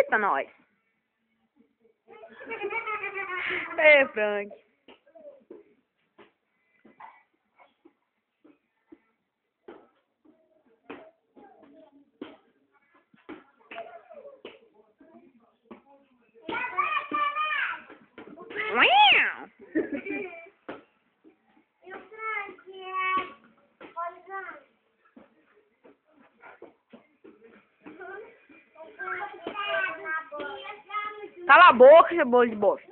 Eita, nós. Ei, Frank. Uau! Cala a boca, seu bolo de bosta.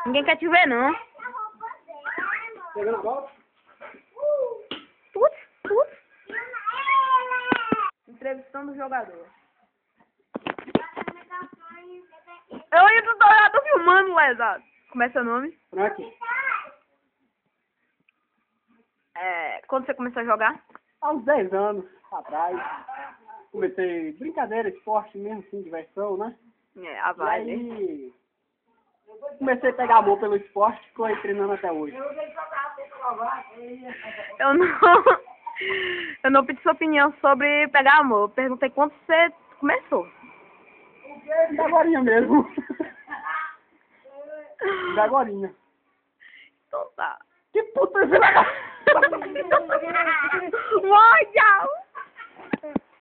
Ninguém quer te ver, não. Pegando a bola? Putz. Entrevistando o jogador. Eu ainda tô filmando, lesado. Como é seu nome? Frank. Quando você começou a jogar? Há uns 10 anos atrás. Comecei brincadeira, esporte mesmo, assim, diversão, né? A E vibe. aí, comecei a pegar amor pelo esporte e ficou aí treinando até hoje. Eu não pedi sua opinião sobre pegar amor. Eu perguntei quando você começou. Da agorinha mesmo. Da agorinha. Então tá. Que puta, você vai... Vai, tchau.